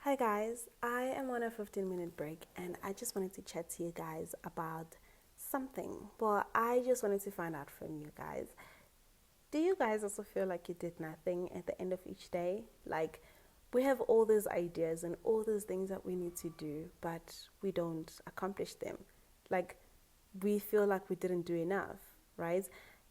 Hi guys, I am on a 15-minute break and I just wanted to chat to you guys about something. Well, I just wanted to find out from you guys. Do you guys also feel like you did nothing at the end of each day? Like, we have all these ideas and all those things that we need to do, but we don't accomplish them. Like, we feel like we didn't do enough, right?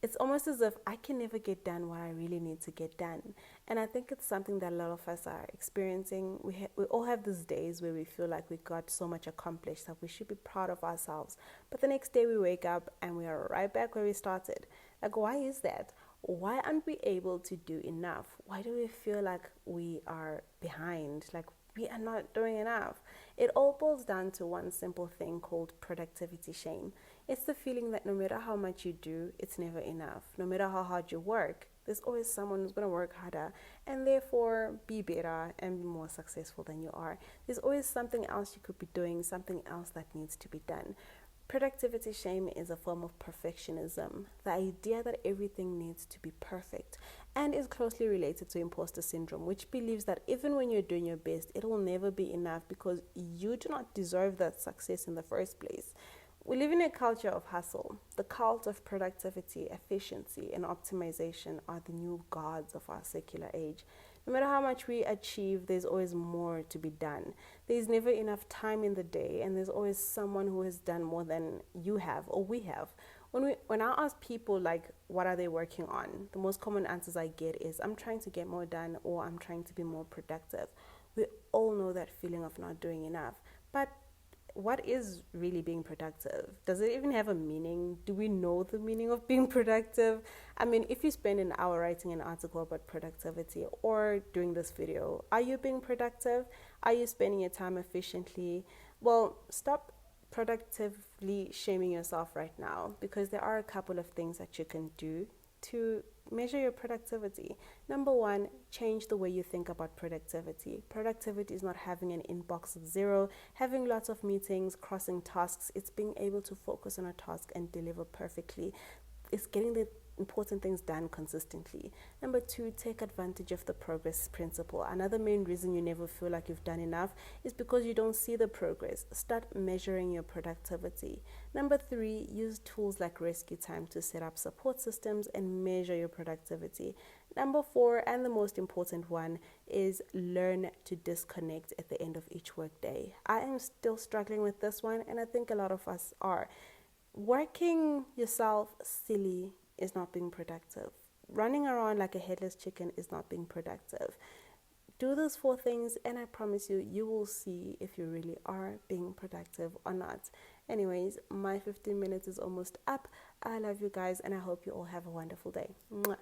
It's almost as if I can never get done what I really need to get done. And I think it's something that a lot of us are experiencing. We all have these days where we feel like we got so much accomplished that we should be proud of ourselves. But the next day we wake up and we are right back where we started. Like, why is that? Why aren't we able to do enough? Why do we feel like we are behind? Like, we are not doing enough. It all boils down to one simple thing called productivity shame. It's the feeling that no matter how much you do, it's never enough. No matter how hard you work, there's always someone who's going to work harder and therefore be better and be more successful than you are. There's always something else you could be doing, something else that needs to be done. Productivity shame is a form of perfectionism, the idea that everything needs to be perfect, and is closely related to imposter syndrome, which believes that even when you're doing your best, it will never be enough because you do not deserve that success in the first place. We live in a culture of hustle. The cult of productivity, efficiency, and optimization are the new gods of our secular age. No matter how much we achieve, there's always more to be done. There's never enough time in the day, and there's always someone who has done more than you have or we have. When I ask people like what are they working on, the most common answers I get is I'm trying to get more done or I'm trying to be more productive. We all know that feeling of not doing enough. But what is really being productive? Does it even have a meaning? Do we know the meaning of being productive? I mean, if you spend an hour writing an article about productivity or doing this video, are you being productive? Are you spending your time efficiently? Well, stop productively shaming yourself right now, because there are a couple of things that you can do to measure your productivity. Number one, change the way you think about productivity. Productivity is not having an inbox of zero, having lots of meetings, crossing tasks. It's being able to focus on a task and deliver perfectly. It's getting the important things done consistently. Number two, take advantage of the progress principle. Another main reason you never feel like you've done enough is because you don't see the progress. Start measuring your productivity. Number three, use tools like rescue time to set up support systems and measure your productivity. Number four, and the most important one, is learn to disconnect at the end of each workday. I am still struggling with this one, and I think a lot of us are. Working yourself silly is not being productive. Running around like a headless chicken is not being productive. Do those four things, and I promise you, you will see if you really are being productive or not. Anyways, my 15 minutes is almost up. I love you guys, and I hope you all have a wonderful day. Mwah.